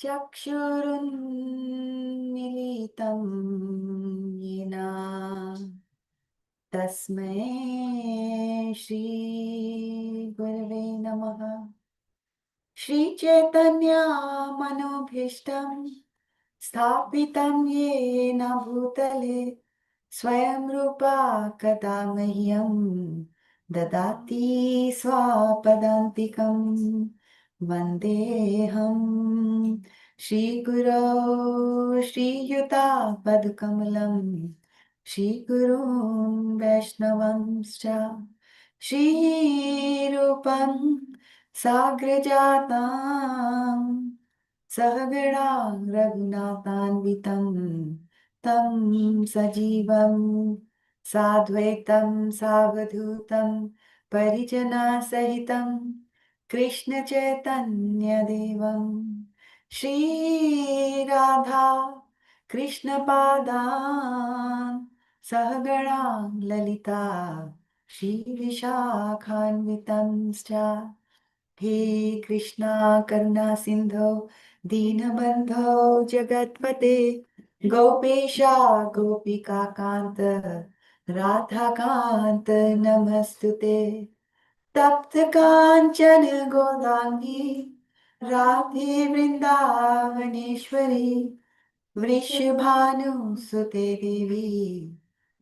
चक्षुरुन्मिलितं येन तस्मै श्रीगुरवे नमः। श्रीचैतन्यमनोभीष्टं स्थापितं येन भूतले स्वयं रूपा कदा मह्यं ददाति स्वापदान्तिकं। वन्देऽहं श्रीगुरो श्रीयुतापदकमलं श्रीगुरून् वैष्णवंश्च श्रीरूपं साग्रजातां सहगणा रघुनाथान्वितं तं सजीवं साद्वैतं सावधूतं परिजनसहितं कृष्णचैतन्यदेवं श्रीराधा कृष्णपादान् सहगणा ललिता श्रीविशाखान्वितंश्च। हे कृष्णा करुणा सिंधो दीनबंधो जगत्पते गोपेशा गोपिका कांत राधा कांत नमस्तुते। तप्त कांचन गोदांगी राधे वृंदावनेश्वरी वृषभानुसुते देवी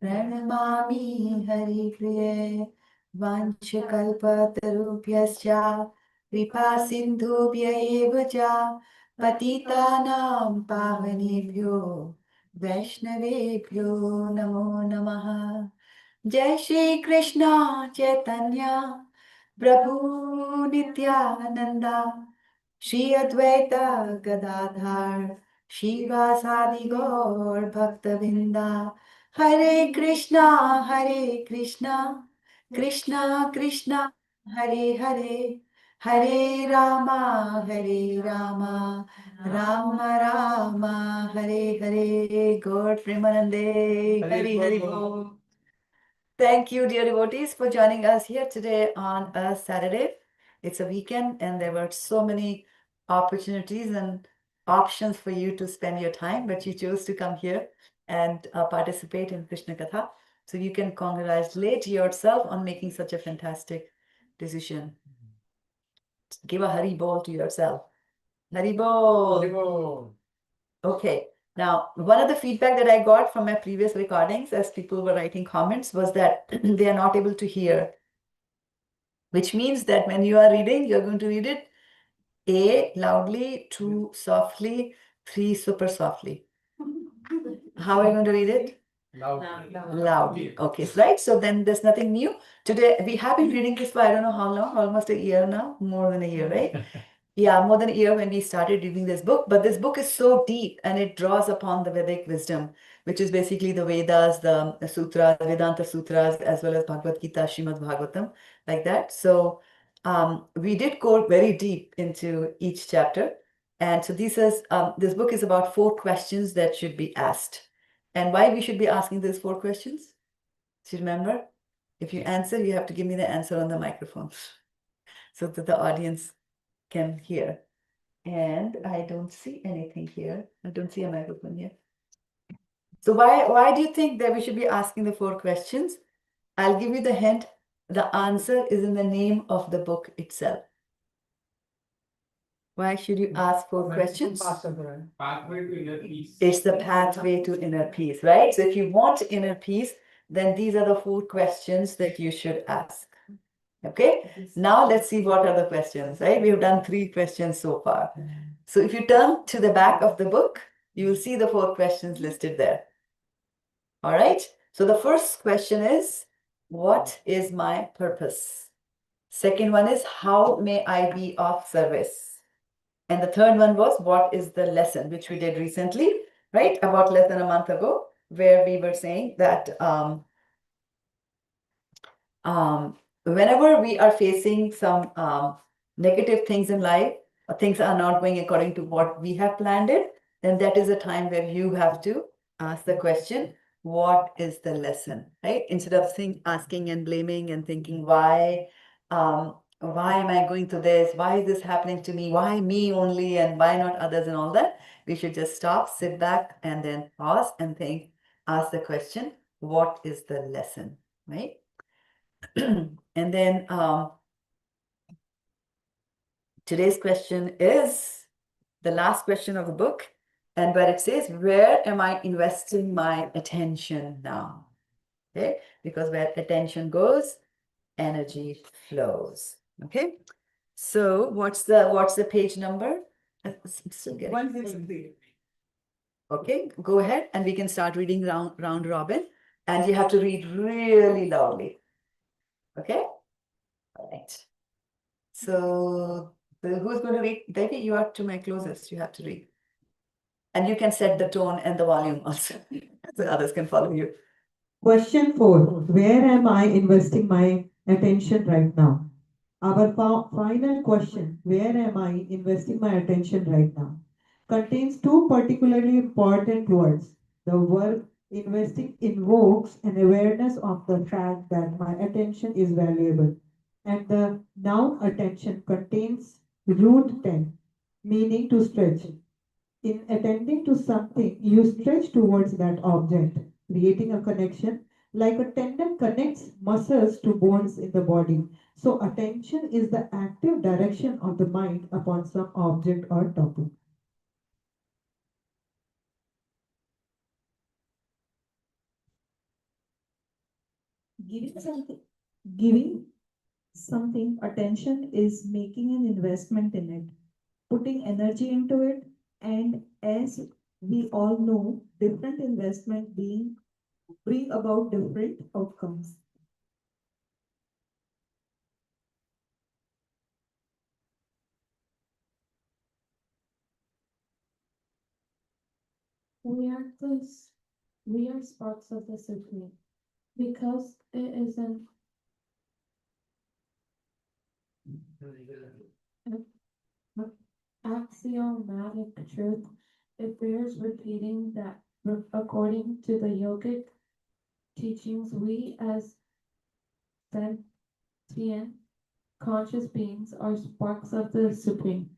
प्रणमामि हरिप्रिये। वाञ्छकल्पतरुभ्यश्च कृपा सिन्धुभ्य एव च पतितानां पावनेभ्यो वैष्णवेभ्यो नमो नमः। जय श्री कृष्ण चैतन्य प्रभु नित्यानंदा श्री अद्वैत गदाधर श्रीवासादि गौर भक्तवृंदा। हरे कृष्णा कृष्णा कृष्णा हरे हरे हरे रामा राम राम हरे हरे। गौर प्रेमानंदे हरि हरि बोल। Thank you, dear devotees, for joining us here today on a Saturday. It's a weekend, and there were so many opportunities and options for you to spend your time, but you chose to come here and participate in Krishna Katha. So you can congratulate yourself on making such a fantastic decision. Give a Hari Bol to yourself. Hari Bol. Hari Bol. Okay. Now, one of the feedback that I got from my previous recordings as people were writing comments was that they are not able to hear, which means that when you are reading, you're going to read it A, loudly, 2, softly, 3, super softly. How are you going to read it? Loudly. Okay, right. So then there's nothing new. Today, we have been reading this for I don't know how long, almost a year now, more than a year, right? Yeah, more than a year when we started reading this book. But this book is so deep and it draws upon the Vedic wisdom, which is basically the Vedas, the Sutras, Vedanta Sutras, as well as Bhagavad Gita, Srimad Bhagavatam, like that. So we did go very deep into each chapter. And so this book is about 4 questions that should be asked. And why we should be asking these 4 questions? Do you remember? If you answer, you have to give me the answer on the microphone so that the audience can hear. And I don't see anything here. I don't see a microphone here. So why do you think that we should be asking the 4 questions? I'll give you the hint. The answer is in the name of the book itself. Why should you ask 4 questions? Pathway to inner peace. It's the pathway to inner peace, right? So if you want inner peace, then these are the 4 questions that you should ask. Okay, now let's see what are the questions, right? We've done 3 questions so far. So if you turn to the back of the book, you will see the 4 questions listed there. All right. So the first question is, what is my purpose? Second one is, how may I be of service? And the third one was, what is the lesson, which we did recently, right? About less than a month ago, where we were saying that whenever we are facing some negative things in life, or things are not going according to what we have planned it, then that is a time where you have to ask the question, what is the lesson, right? Instead of asking and blaming and thinking why, why am I going through this? Why is this happening to me? Why me only and why not others and all that? We should just stop, sit back, and then pause and think, ask the question, what is the lesson, right? And then today's question is the last question of the book, and where it says, where am I investing my attention now? Okay, because where attention goes, energy flows. Okay, so what's the page number? I'm still getting- 163. Okay, go ahead and we can start reading round robin, and you have to read really loudly. Okay, all right. So who's going to read? Devi, you are to my closest. You have to read, and you can set the tone and the volume also, so others can follow you. Question 4. Where am I investing my attention right now? Our final question, where am I investing my attention right now, contains two particularly important words. The verb investing invokes an awareness of the fact that my attention is valuable, and the noun attention contains root 10, meaning to stretch. In attending to something, you stretch towards that object, creating a connection like a tendon connects muscles to bones in the body. So, attention is the active direction of the mind upon some object or topic. Giving something, giving something attention is making an investment in it, putting energy into it, and as we all know, different investment bring about different outcomes. We are this. We are sparks of the supreme, because it is an axiomatic truth. It bears repeating that, according to the yogic teachings, we as sentient, conscious beings are sparks of the supreme.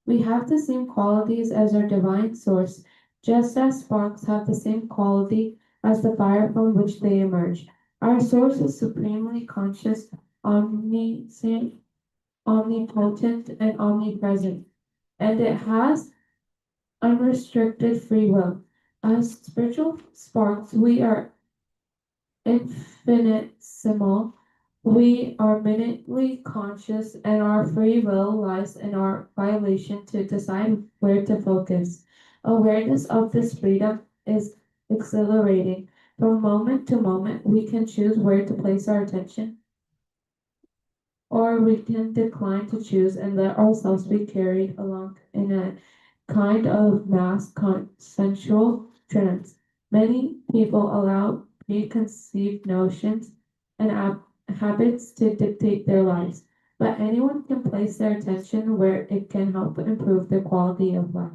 We have the same qualities as our divine source, just as sparks have the same quality as the fire from which they emerge. Our source is supremely conscious, omniscient, omnipotent, and omnipresent, and it has unrestricted free will. As spiritual sparks, we are infinitesimal. We are minutely conscious, and our free will lies in our violation to decide where to focus. Awareness of this freedom is exhilarating. From moment to moment, we can choose where to place our attention, or we can decline to choose and let ourselves be carried along in a kind of mass sensual trance. Many people allow preconceived notions and habits to dictate their lives, but anyone can place their attention where it can help improve their quality of life.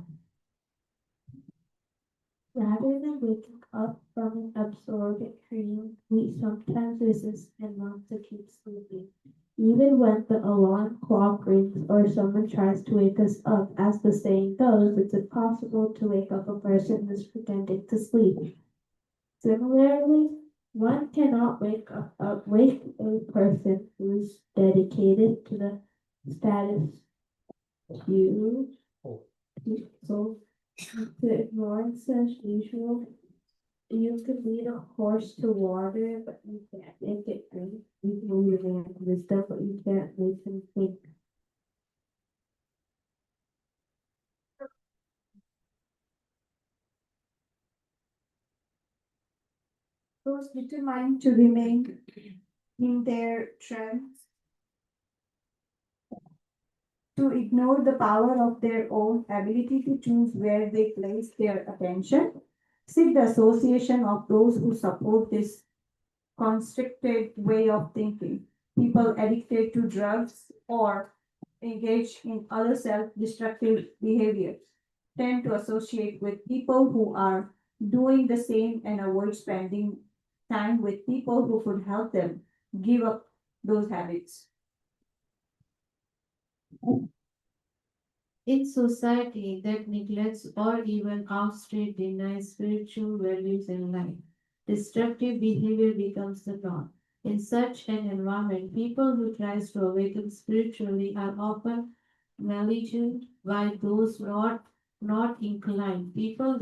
Rather than waking up from an absorbing dream, we sometimes resist and want to keep sleeping. Even when the alarm clock rings or someone tries to wake us up, as the saying goes, it's impossible to wake up a person who's pretending to sleep. Similarly, one cannot wake a person who's dedicated to the status quo, so to ignoring such usual. You can lead a horse to water, but you can't make it drink. You can lead a man to wisdom, but you can't make him think. Those determined to remain in their trance, to ignore the power of their own ability to choose where they place their attention, seek the association of those who support this constricted way of thinking. People addicted to drugs or engaged in other self-destructive behaviors tend to associate with people who are doing the same and avoid spending time with people who could help them give up those habits. In society that neglects or even outright denies spiritual values in life, destructive behavior becomes the norm. In such an environment, people who try to awaken spiritually are often maligned by those not inclined. People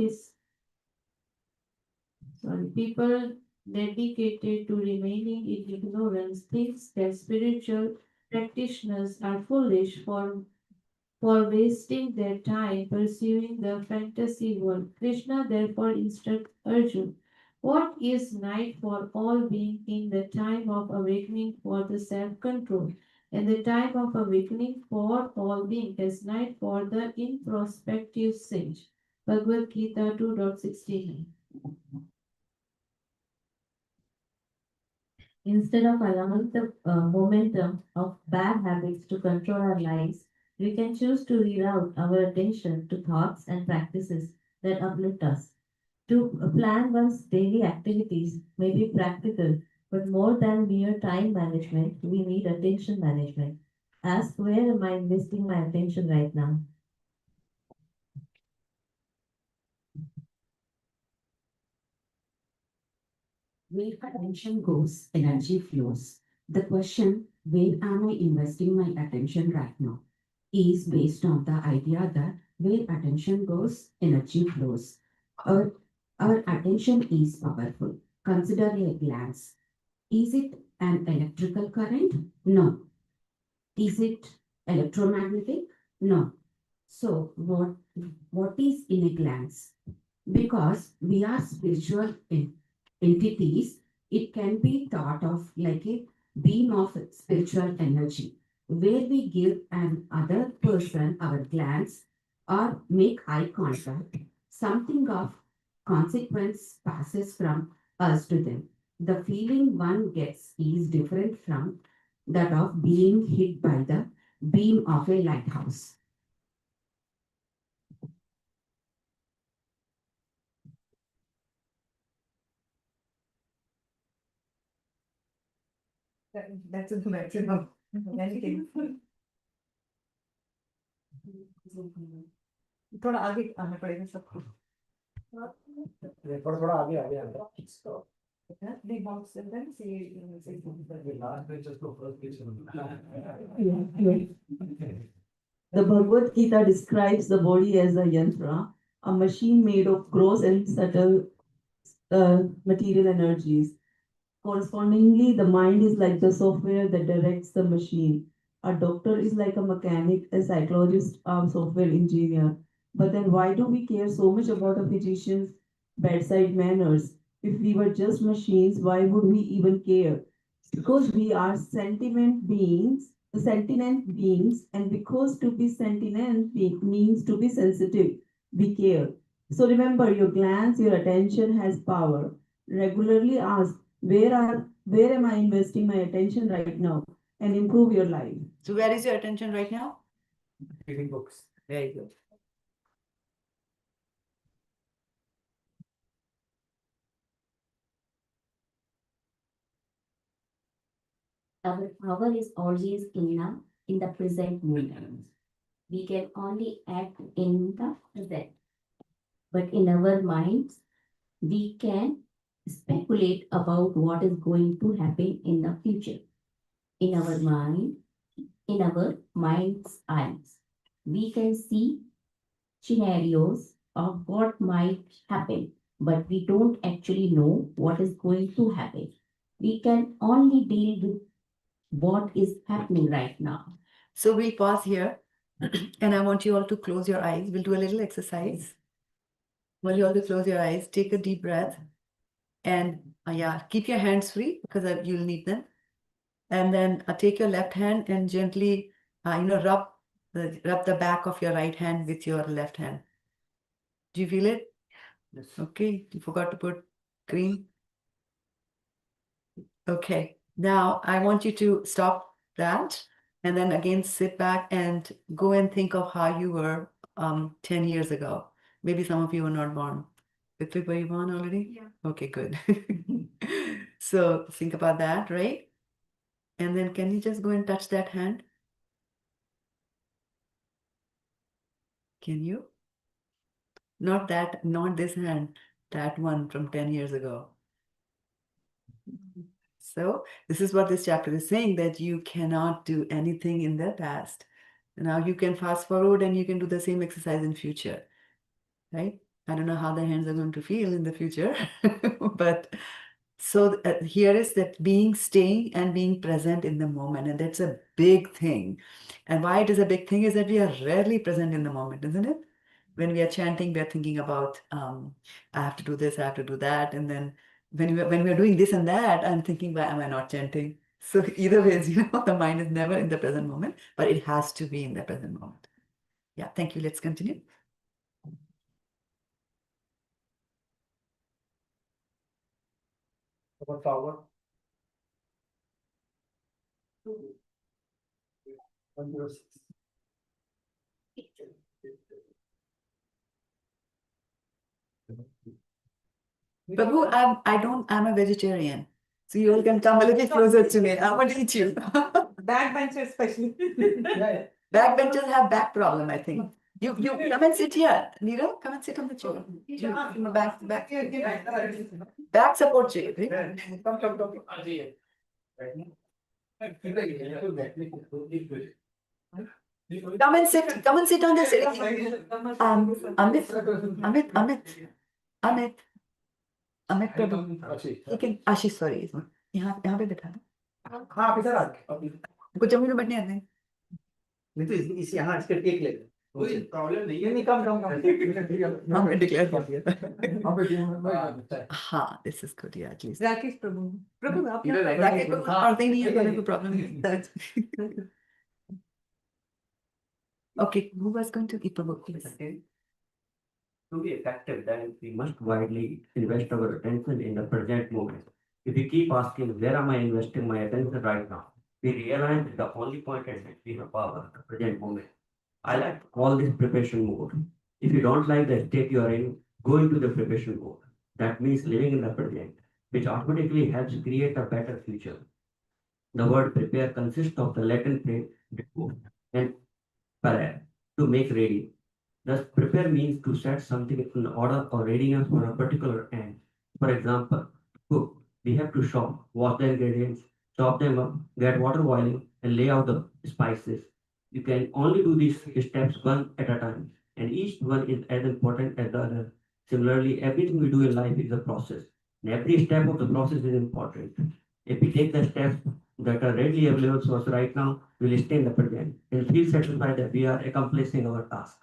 dedicated to remaining in ignorance thinks that spiritual practitioners are foolish for wasting their time pursuing the fantasy world. Krishna therefore instructs Arjuna, what is night for all being in the time of awakening for the self-control, and the time of awakening for all being as night for the introspective sage. Bhagavad Gita 2.69. Instead of allowing the momentum of bad habits to control our lives, we can choose to reroute our attention to thoughts and practices that uplift us. To plan one's daily activities may be practical, but more than mere time management, we need attention management. Ask where am I investing my attention right now? Where attention goes, energy flows. The question, where am I investing my attention right now, is based on the idea that where attention goes, energy flows. Our, our attention is powerful. Consider a glance. Is it an electrical current? No. Is it electromagnetic? No. So, what is in a glance? Because we are spiritual entities, it can be thought of like a beam of spiritual energy, where we give an other person our glance or make eye contact, something of consequence passes from us to them. The feeling one gets is different from that of being hit by the beam of a lighthouse. That's the maximum. Anything. थोड़ा आगे आना पड़ेगा सबको. थोड़ा थोड़ा आगे आगे आगे. Big box and then see. Last page just go first page. The Bhagavad Gita describes the body as a yantra, a machine made of gross and subtle material energies. Correspondingly, the mind is like the software that directs the machine. A doctor is like a mechanic, a psychologist, a software engineer. But then why do we care so much about a physician's bedside manners? If we were just machines, why would we even care? Because we are sentient beings, and because to be means to be sensitive, we care. So remember, your glance, your attention has power. Regularly ask, where am I investing my attention right now, and improve your life. So where is your attention right now? Reading books. Very good. Our power is always in the present moment. We can only act in the present. But in our minds, we can speculate about what is going to happen in the future. In our mind's eyes, we can see scenarios of what might happen, but we don't actually know what is going to happen. We can only deal with what is happening right now. So we'll pause here and I want you all to close your eyes. We'll do a little exercise. Well, you all to close your eyes, take a deep breath and keep your hands free because you'll need them. And then take your left hand and gently, rub the back of your right hand with your left hand. Do you feel it? Yes. Okay, you forgot to put cream. Okay, now I want you to stop that and then again sit back and go and think of how you were 10 years ago. Maybe some of you were not born. Ritwik, were you born already? Yeah. Okay, good. So think about that, right? And then can you just go and touch that hand? Can you? Not that, not this hand, that one from 10 years ago. So this is what this chapter is saying, that you cannot do anything in the past. Now you can fast forward and you can do the same exercise in future, right? I don't know how the hands are going to feel in the future, but so here is that staying and being present in the moment, and that's a big thing. And why it is a big thing is that we are rarely present in the moment, isn't it? When we are chanting, we are thinking about, I have to do this, I have to do that, and then when we are doing this and that, I'm thinking, why am I not chanting? So either ways, the mind is never in the present moment, but it has to be in the present moment. Yeah, thank you. Let's continue. About power. One zero six. Prabhu, I'm a vegetarian. So you all can come a little closer to me. I want to eat you. Backbencher especially. Yeah. Backbenchers have back problem, I think. You come and sit here. Neera, come and sit on the chair. Back support chair. Right? Come. Come and sit. Come and sit on this. Amit Prabhu. Ashish sorry यहाँ पे बैठा था हाँ आप इधर आ कुछ जमीन में बैठने आते हैं नहीं तो इस यहाँ इसके टेक ले कोई प्रॉब्लम नहीं है नहीं कम हमने डिक्लेयर कर दिया हाँ हाँ दिस इज गुड या प्लीज राकेश प्रभु आप इधर आइए। राकेश को पढ़ते ही नहीं है तो कोई प्रॉब्लम नहीं okay who was going to eat Prabhu please To be effective, then we must widely invest our attention in the present moment. If we keep asking, where am I investing my attention right now? We realize that the only point at which we have power, the present moment. I like to call this preparation mode. If you don't like the state you are in, go into the preparation mode. That means living in the present, which automatically helps create a better future. The word prepare consists of the Latin phrase "prepare" and "parare," to make ready. Thus, prepare means to set something in order or readiness for a particular end. For example, cook. We have to chop, wash the ingredients, chop them up, get water boiling, and lay out the spices. You can only do these steps one at a time, and each one is as important as the other. Similarly, everything we do in life is a process, and every step of the process is important. If we take the steps that are readily available to us right now, we will stay in the present and feel satisfied that we are accomplishing our task.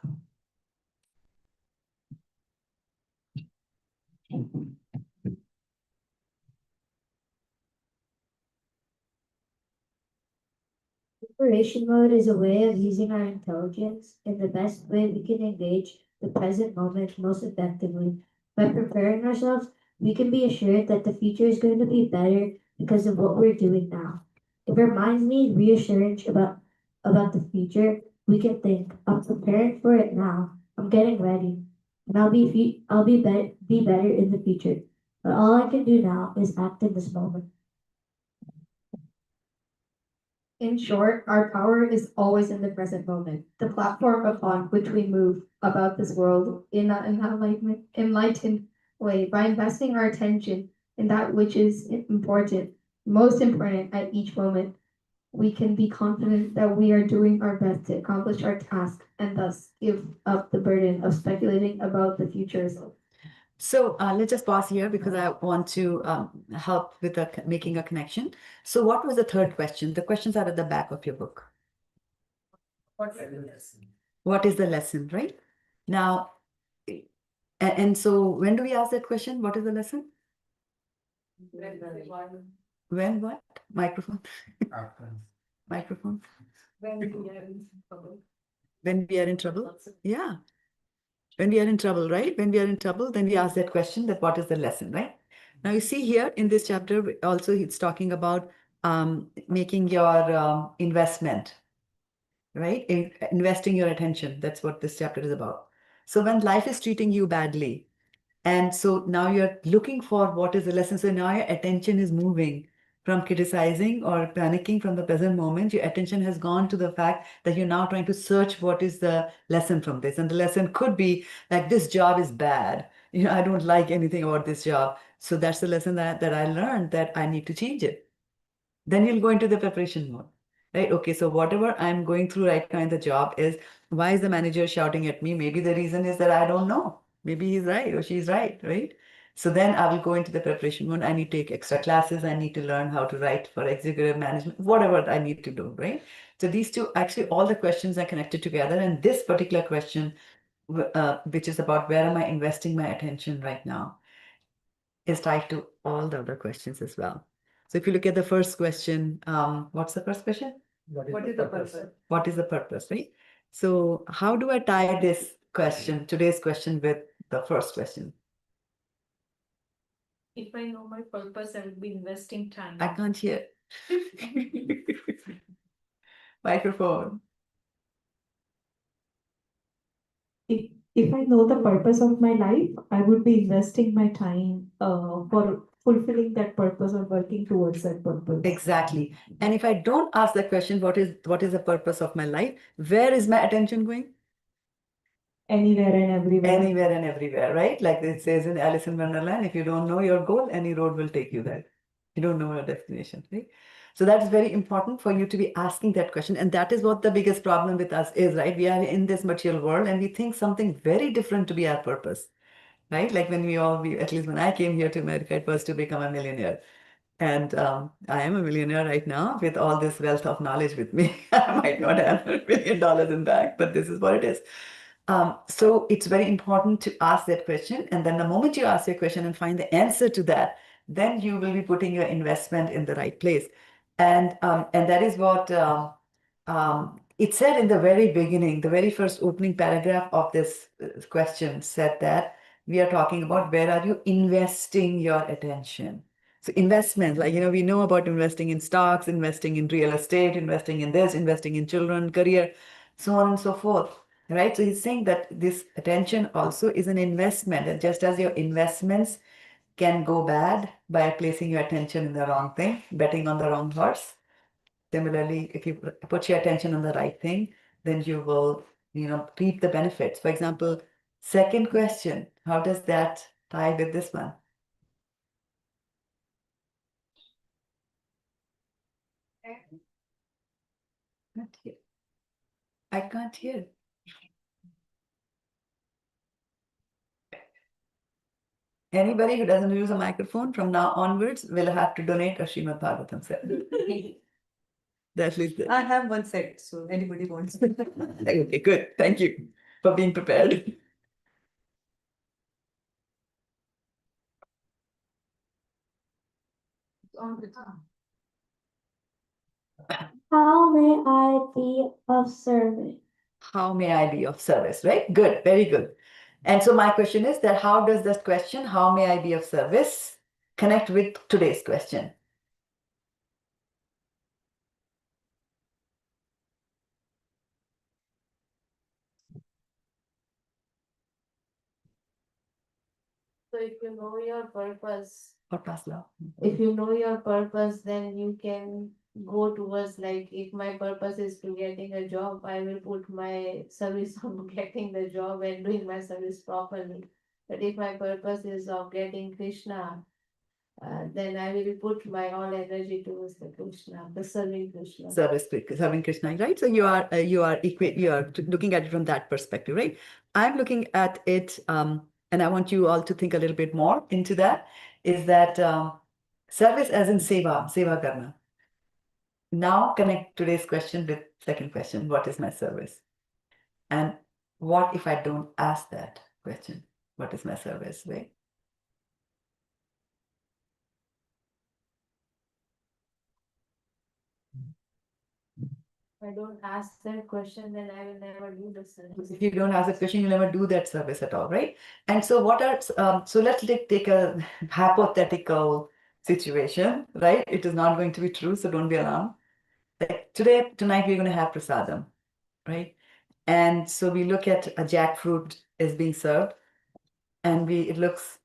Preparation mode is a way of using our intelligence in the best way we can engage the present moment most effectively. By preparing ourselves, we can be assured that the future is going to be better because of what we're doing now. If our minds need reassurance about the future, we can think, I'm preparing for it now. I'm getting ready. And I'll be better in the future. But all I can do now is act in this moment. In short, our power is always in the present moment, the platform upon which we move about this world in an enlightened way. By investing our attention in that which is important, most important at each moment, we can be confident that we are doing our best to accomplish our task and thus give up the burden of speculating about the future. So let's just pause here because I want to help with making a connection. So what was the third question? The questions are at the back of your book. What is the lesson, right? Now, and so when do we ask that question? What is the lesson? When what? Microphone. Microphone. When we are in trouble. Yeah. When we are in trouble, right? When we are in trouble, then we ask that question that what is the lesson, right? Now you see here in this chapter, also it's talking about making your investment, right? Investing your attention. That's what this chapter is about. So when life is treating you badly, and so now you're looking for what is the lesson. So now your attention is moving from criticizing or panicking from the present moment. Your attention has gone to the fact that you're now trying to search what is the lesson from this. And the lesson could be like, this job is bad. I don't like anything about this job. So that's the lesson that I learned, that I need to change it. Then you'll go into the preparation mode, right? Okay, so whatever I'm going through right now in the job is, why is the manager shouting at me? Maybe the reason is that I don't know. Maybe he's right or she's right, right? So then I will go into the preparation mode. I need to take extra classes. I need to learn how to write for executive management, whatever I need to do, right? So these two, actually, all the questions are connected together. And this particular question, which is about where am I investing my attention right now, is tied to all the other questions as well. So if you look at the first question, what's the first question? What is the purpose? What is the purpose, right? So how do I tie this question, today's question, with the first question? If I know my purpose, I will be investing time. I can't hear. Microphone. If I know the purpose of my life, I would be investing my time for fulfilling that purpose or working towards that purpose. Exactly. And if I don't ask the question, what is the purpose of my life? Where is my attention going? Anywhere and everywhere. Anywhere and everywhere, right? Like it says in Alice in Wonderland, if you don't know your goal, any road will take you there. You don't know your destination, right? So that's very important for you to be asking that question. And that is what the biggest problem with us is, right? We are in this material world and we think something very different to be our purpose, right? Like when at least when I came here to America, it was to become a millionaire. And I am a millionaire right now with all this wealth of knowledge with me. I might not have $1 million in bank, but this is what it is. So it's very important to ask that question. And then the moment you ask your question and find the answer to that, then you will be putting your investment in the right place. And that is what it said in the very beginning, the very first opening paragraph of this question said that we are talking about where are you investing your attention. So investment, like, we know about investing in stocks, investing in real estate, investing in this, investing in children, career, so on and so forth. Right? So he's saying that this attention also is an investment. And just as your investments can go bad by placing your attention in the wrong thing, betting on the wrong horse. Similarly, if you put your attention on the right thing, then you will, reap the benefits. For example, second question, how does that tie with this one? Not here. I can't hear. Anybody who doesn't use a microphone from now onwards will have to donate a Srimad Bhagavatam set. That is I have one set, so anybody wants. Okay, good. Thank you for being prepared. How may I be of service? How may I be of service, right? Good, very good. And so my question is that how does this question, how may I be of service, connect with today's question? So if you know your purpose, Or Pasla? if you know your purpose, then you can go towards, like, if my purpose is to getting a job, I will put my service on getting the job and doing my service properly. But if my purpose is of getting Krishna, then I will put my all energy towards the Krishna, the serving Krishna. Serving Krishna, right? So you are looking at it from that perspective, right? I'm looking at it, and I want you all to think a little bit more into that, is that service as in seva karna. Now connect today's question with second question, what is my service? And what if I don't ask that question? What is my service, right? If I don't ask that question, then I will never do the service. If you don't ask that question, you'll never do that service at all, right? And so what are, so let's take a hypothetical situation, right? It is not going to be true, so don't be alarmed. Like tonight we're going to have prasadam, right? And so we look at a jackfruit is being served and it looks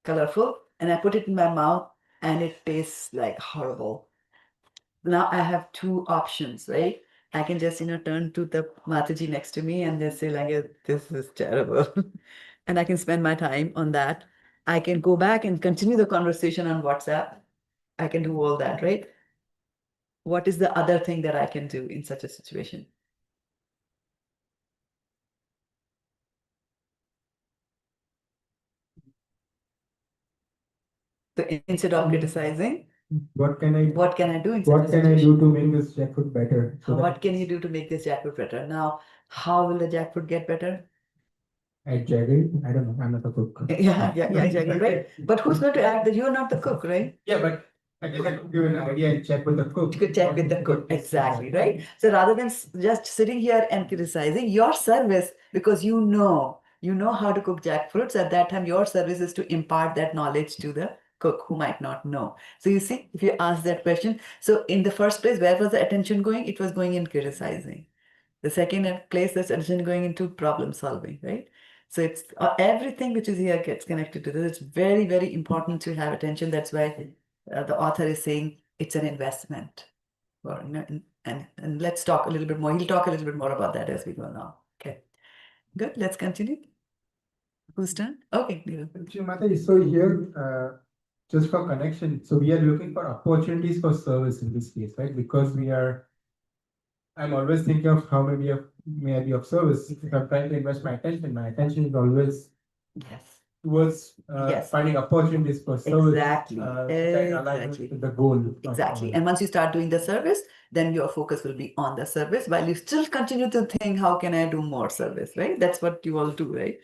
colorful, and I put it in my mouth and it tastes like horrible. Now I have two options, right? I can just, turn to the Mataji next to me and just say like, this is terrible. And I can spend my time on that. I can go back and continue the conversation on WhatsApp. I can do all that, right? What is the other thing that I can do in such a situation? So instead of criticizing, What can I what can I do in such what a can I situation? do to make this jackfruit better? So that What can you do to make this jackfruit better? Now, how will the jackfruit get better? I jaggery? I don't know. I'm not a cook. Yeah, exactly, right? But who's going to act that you're not the cook, right? Yeah, but I can give an idea and check with the cook. You could check with the cook, exactly, right? So rather than just sitting here and criticizing your service, because you know how to cook jackfruits, at that time your service is to impart that knowledge to the cook who might not know. So you see, if you ask that question, so in the first place, where was the attention going? It was going in criticizing. The second place, that's attention going into problem solving, right? So it's everything which is here gets connected to this. It's very, very important to have attention. That's why the author is saying it's an investment. And let's talk a little bit more. He'll talk a little bit more about that as we go now. Okay, good. Let's continue. Whose turn? Okay, Neil. Mataji, so here, just for connection, so we are looking for opportunities for service in this case, right? Because I'm always thinking of how may I be of service. If I'm trying to invest my attention is always Yes. towards Yes. finding opportunities for service. Exactly. That aligns with the goal. Exactly. And once you start doing the service, then your focus will be on the service while you still continue to think, how can I do more service, right? That's what you all do, right?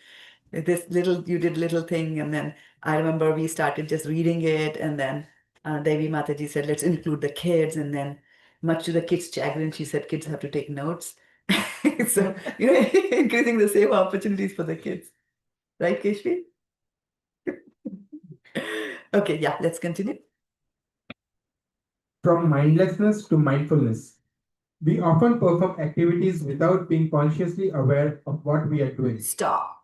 You did little thing, and then I remember we started just reading it, and then Devi Mataji said, let's include the kids, and then much to the kids' chagrin, she said kids have to take notes. So, increasing the same opportunities for the kids. Right, Keshvi? Okay, yeah, let's continue. From mindlessness to mindfulness. We often perform activities without being consciously aware of what we are doing. Stop.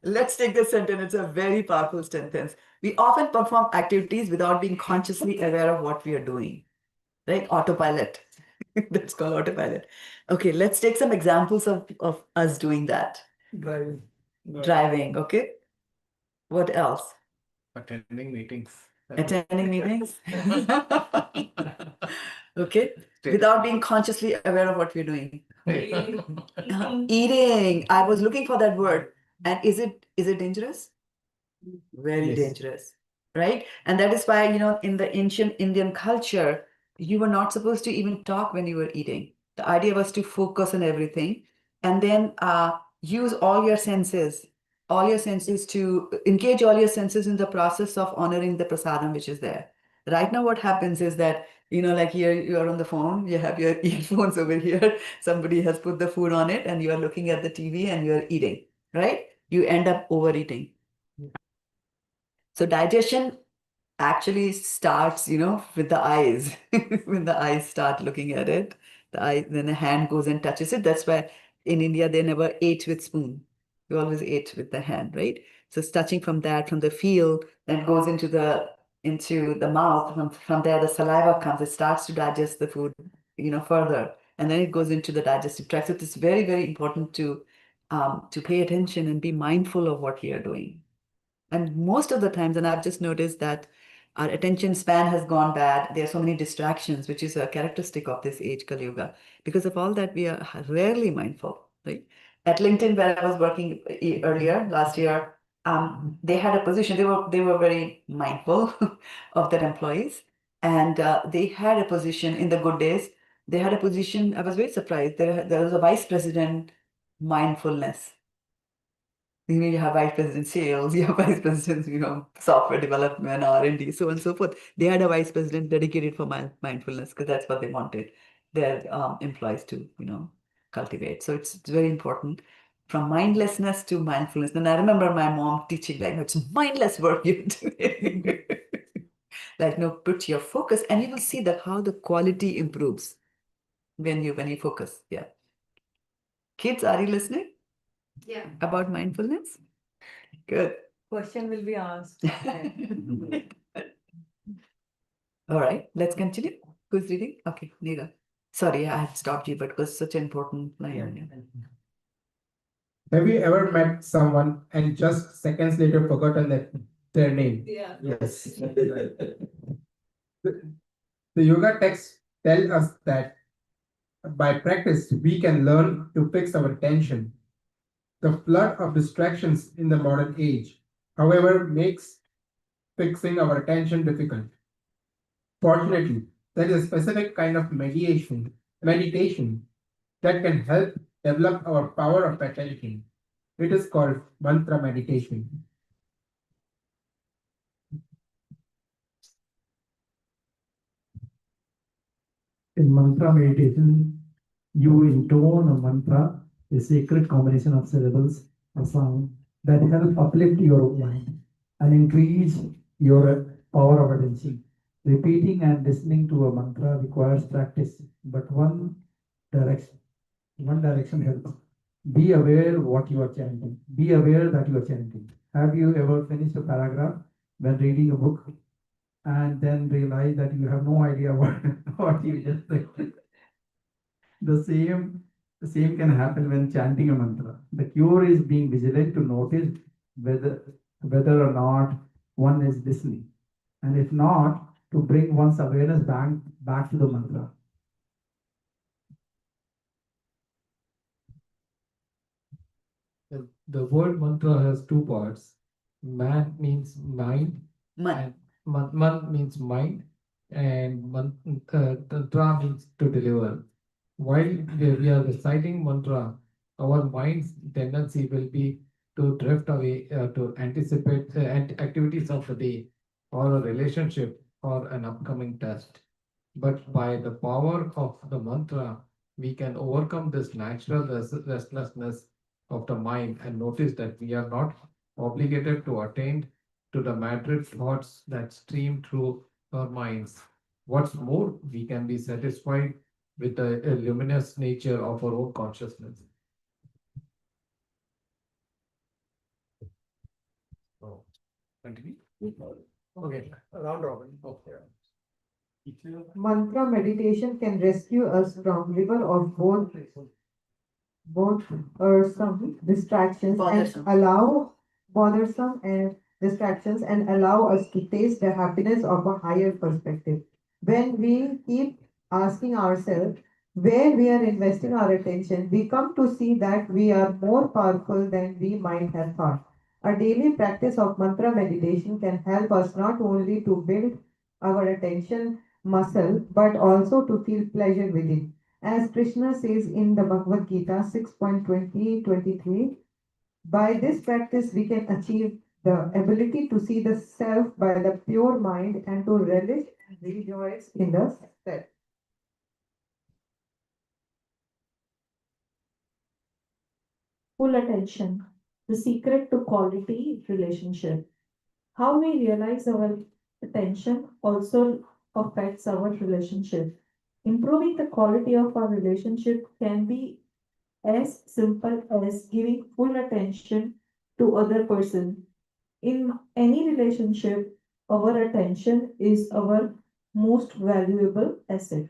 Let's take this sentence. It's a very powerful sentence. We often perform activities without being consciously aware of what we are doing. Right? Autopilot. That's called autopilot. Okay, let's take some examples of us doing that. Driving, okay? What else? Attending meetings. Attending meetings? Okay, without being consciously aware of what we're doing. Eating. I was looking for that word. And is it dangerous? Very Yes. dangerous, right? And that is why, in the ancient Indian culture, you were not supposed to even talk when you were eating. The idea was to focus on everything and then use all your senses to engage all your senses in the process of honoring the prasadam which is there. Right now, what happens is that, like here you are on the phone, you have your earphones over here, somebody has put the food on it, and you are looking at the TV and you are eating, right? You end up overeating. So digestion actually starts, with the eyes. When the eyes start looking at it, then the hand goes and touches it. That's why in India they never ate with spoon. You always ate with the hand, right? So it's touching from the feel, then goes into the mouth. From there, the saliva comes. It starts to digest the food, further, and then it goes into the digestive tract. So it's very, very important to pay attention and be mindful of what we are doing. And most of the times, and I've just noticed that our attention span has gone bad. There are so many distractions, which is a characteristic of this age, Kali Yuga. Because of all that, we are rarely mindful, right? At LinkedIn, where I was working earlier last year, they had a position. They were very mindful of their employees, and they had a position in the good days. They had a position. I was very surprised. There was a vice president mindfulness. You have vice president sales, you have vice presidents, software development, R&D, so on and so forth. They had a vice president dedicated for mindfulness because that's what they wanted their employees to, cultivate. So it's very important from mindlessness to mindfulness. And I remember my mom teaching like, it's mindless work you're doing. Like, no, put your focus, and you will see that how the quality improves when you focus. Yeah. Kids, are you listening? Yeah. About mindfulness? Good. Question will be asked. All right, let's continue. Who's reading? Okay, Neera. Sorry, I had stopped you, but it was such an important line. Have you ever met someone and just seconds later forgotten their name? Yeah. Yes. The yoga texts tell us that by practice we can learn to fix our attention. The flood of distractions in the modern age, however, makes fixing our attention difficult. Fortunately, there is a specific kind of meditation that can help develop our power of attention. It is called mantra meditation. In mantra meditation, you intone a mantra, a sacred combination of syllables, a sound that help uplift your mind and increase your power of attention. Repeating and listening to a mantra requires practice, but one direction helps. Be aware what you are chanting. Be aware that you are chanting. Have you ever finished a paragraph when reading a book and then realize that you have no idea what, what you just said? The same can happen when chanting a mantra. The cure is being vigilant to notice whether or not one is listening, and if not, to bring one's awareness back to the mantra. The word mantra has two parts. Man means mind, Man. and man means mind, and tantra means to deliver. While we are reciting mantra, our mind's tendency will be to drift away to anticipate activities of the day, or a relationship, or an upcoming test. But by the power of the mantra, we can overcome this natural restlessness of the mind and notice that we are not obligated to attend to the madrid thoughts that stream through our minds. What's more, we can be satisfied with the luminous nature of our own consciousness. Oh, continue. Okay, round robin. Okay. Mantra meditation can rescue us from river of both some distractions Bothersome. and allow bothersome and distractions and allow us to taste the happiness of a higher perspective. When we keep asking ourselves where we are investing our attention, we come to see that we are more powerful than we might have thought. A daily practice of mantra meditation can help us not only to build our attention muscle but also to feel pleasure within. As Krishna says in the Bhagavad Gita 6.20-23, by this practice we can achieve the ability to see the self by the pure mind and to relish and rejoice in the self. Full attention, the secret to quality relationship. How we realize our attention also affects our relationship. Improving the quality of our relationship can be as simple as giving full attention to other person. In any relationship, our attention is our most valuable asset.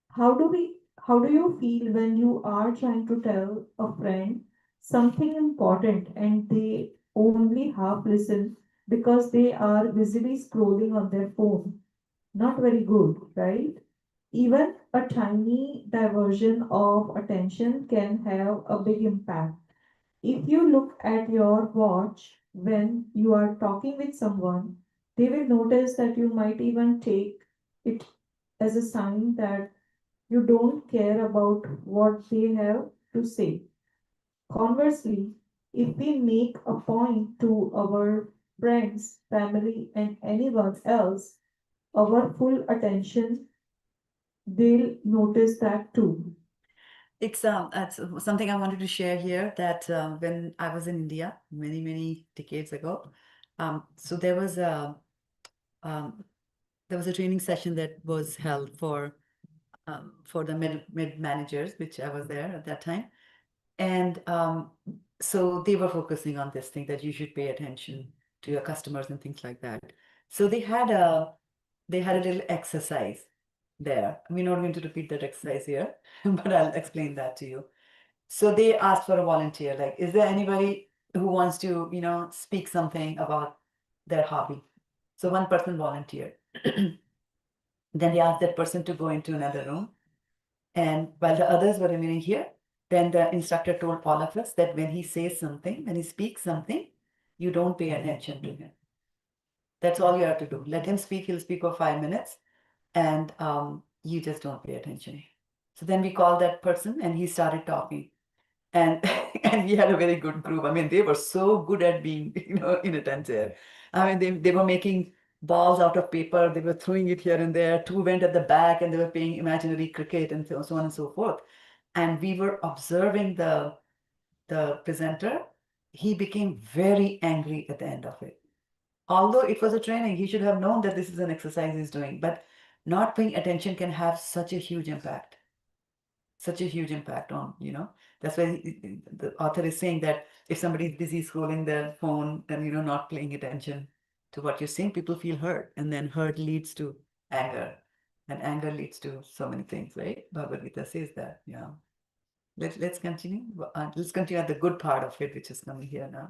How do you feel when you are trying to tell a friend something important and they only half listen because they are busily scrolling on their phone? Not very good, right? Even a tiny diversion of attention can have a big impact. If you look at your watch when you are talking with someone, they will notice that you might even take it as a sign that you don't care about what they have to say. Conversely, if we make a point to our friends, family, and anyone else, our full attention, they'll notice that too. It's something I wanted to share here that when I was in India many decades ago, so there was a training session that was held for the mid managers, which I was there at that time, and so they were focusing on this thing that you should pay attention to your customers and things like that. So they had they had a little exercise there. We're not going to repeat that exercise here, but I'll explain that to you. So they asked for a volunteer, like, is there anybody who wants to, speak something about their hobby? So one person volunteered. Then they asked that person to go into another room. And while the others were remaining here, then the instructor told all of us that when he says something, when he speaks something, you don't pay attention to him. That's all you have to do. Let him speak, he'll speak for 5 minutes, and you just don't pay attention. So then we called that person and he started talking. And and we had a very good group. I mean, they were so good at being, inattentive. I mean, they were making balls out of paper. They were throwing it here and there. Two went at the back and they were playing imaginary cricket and so on and so forth. And we were observing the presenter. He became very angry at the end of it. Although it was a training, he should have known that this is an exercise he's doing. But not paying attention can have such a huge impact. Such a huge impact on, that's why the author is saying that if somebody is busy scrolling their phone and, not paying attention to what you're saying, people feel hurt. And then hurt leads to anger. And anger leads to so many things, right? Bhagavad Gita says that, Let's continue. Let's continue at the good part of it, which is coming here now.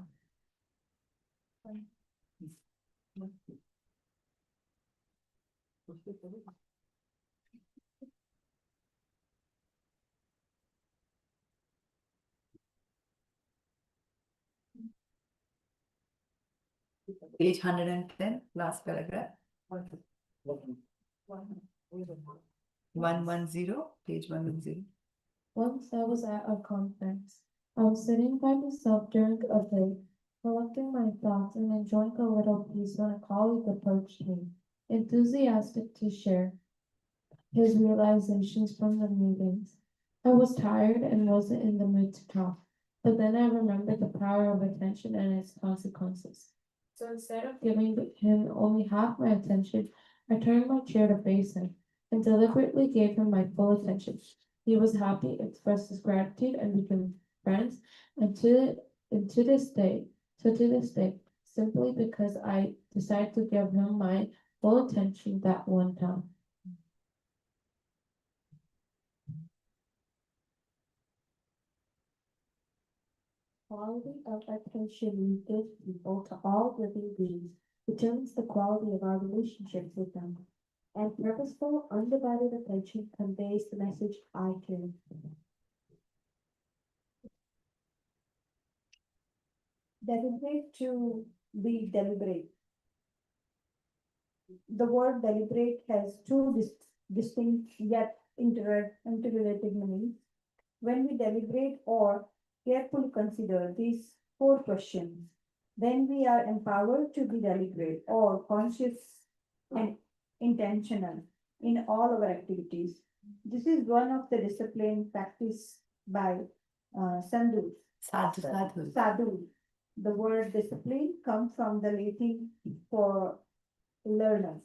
Page 110, last paragraph. 110, page 110. Once I was at a conference. I was sitting by myself during a break, collecting my thoughts and enjoying a little peace when a colleague approached me, enthusiastic to share his realizations from the meetings. I was tired and wasn't in the mood to talk, but then I remembered the power of attention and its consequences. So instead of giving him only half my attention, I turned my chair to face him and deliberately gave him my full attention. He was happy, expressed his gratitude, and became friends. And to this day, simply because I decided to give him my full attention that one time. Quality of attention we give people to all living beings determines the quality of our relationships with them. And purposeful, undivided attention conveys the message I care. Deliberate to be deliberate. The word deliberate has two distinct yet interrelated meanings. When we deliberate or carefully consider these four questions, then we are empowered to be deliberate or conscious and intentional in all our activities. This is one of the discipline practiced by Sadhu. The word discipline comes from the Latin for learner.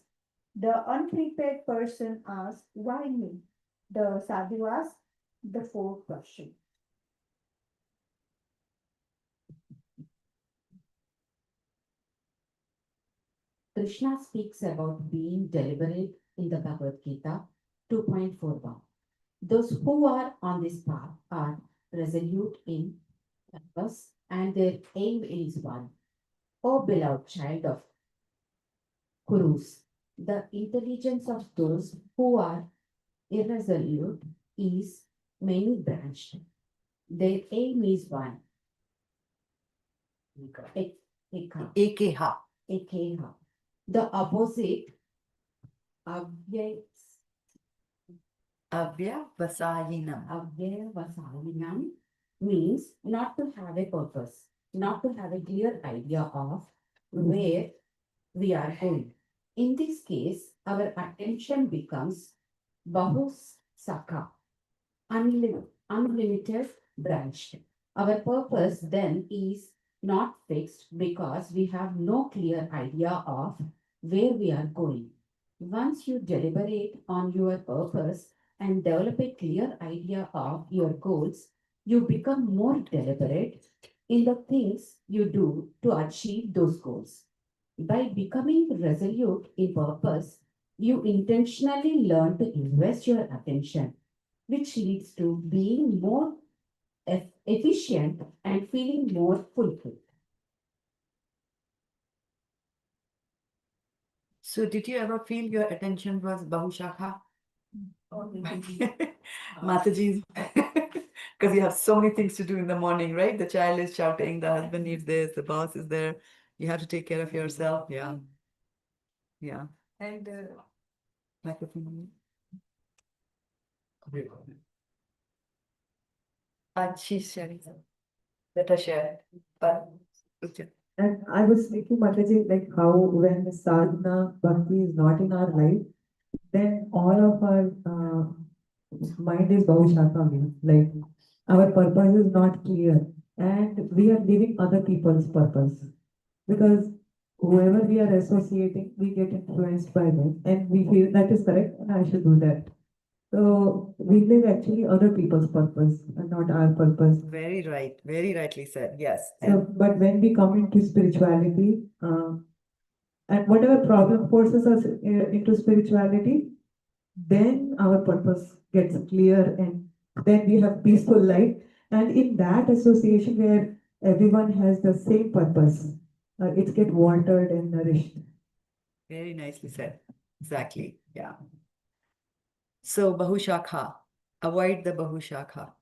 The unprepared person asks, why me? The sadhu asks the fourth question. Krishna speaks about being deliberate in the Bhagavad Gita 2.41. Those who are on this path are resolute in purpose and their aim is one. O beloved child of Kurus, the intelligence of those who are irresolute is many branched. Their aim is one. Ekeha. Ekeha. The opposite, Avyavasayinam means not to have a purpose, not to have a clear idea of where we are going. In this case, our attention becomes Bahusaka, unlimited branch. Our purpose then is not fixed because we have no clear idea of where we are going. Once you deliberate on your purpose and develop a clear idea of your goals, you become more deliberate in the things you do to achieve those goals. By becoming resolute in purpose, You intentionally learn to invest your attention, which leads to being more efficient and feeling more fulfilled. So did you ever feel your attention was Bahushakha? Mataji, because you have so many things to do in the morning, right? The child is shouting, the husband needs this, the boss is there. You have to take care of yourself. Yeah. Yeah. And microphone. She's sharing. Let her share. But okay. And I was thinking, Mataji, like how when the sadhana bhakti is not in our life, then all of our mind is Baushaka only. Like our purpose is not clear, and we are living other people's purpose because whoever we are associating, we get influenced by them, and we feel that is correct, and I should do that. So we live actually other people's purpose and not our purpose. Very right. Very rightly said. Yes. So, but when we come into spirituality, and whatever problem forces us into spirituality, then our purpose gets clear, and then we have peaceful life. And in that association where everyone has the same purpose, it gets watered and nourished. Very nicely said. Exactly. Yeah. So Bahushakha. Avoid the Bahushakha.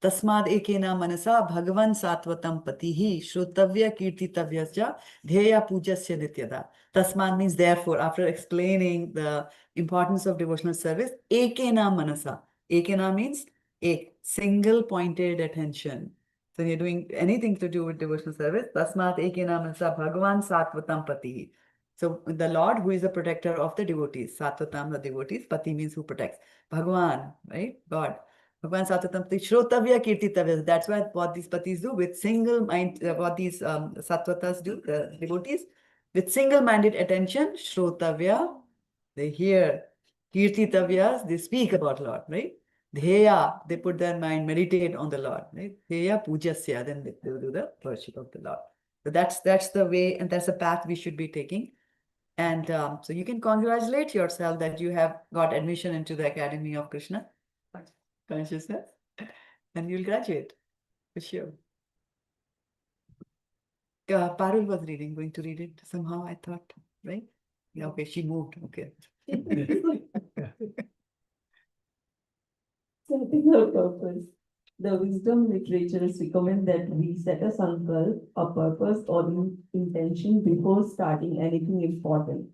तस्माद् एकेन मनसा भगवन् सात्वतं पतिः श्रोतव्य कीर्तितव्यश्च ध्येय पूज्यस्य नित्यदा. Tasmad means therefore. After explaining the importance of devotional service, ekena manasa. Ekena means a single pointed attention. So when you're doing anything to do with devotional service, tasmat ekena manasa bhagavan satvatam pati. So the Lord who is the protector of the devotees, satvatam the devotees, pati means who protects. Bhagavan, right? God. Bhagavan satvatam pati shrotavya kirtitavya. That's what these patis do with single mind, what these satvatas do, the devotees. With single-minded attention, Shrotavya, they hear. Kirtitavyas, they speak about Lord, right? Dheya, they put their mind, meditate on the Lord, right? Dheya pujasya, then they will do the worship of the Lord. So that's the way, and that's the path we should be taking. And so you can congratulate yourself that you have got admission into the Academy of Krishna Consciousness, and you'll graduate, for sure. Parul was going to read it somehow, I thought, right? Yeah, okay, she moved, okay. Setting our purpose. The wisdom literatures recommend that we set a sankalp, a purpose or an intention before starting anything important.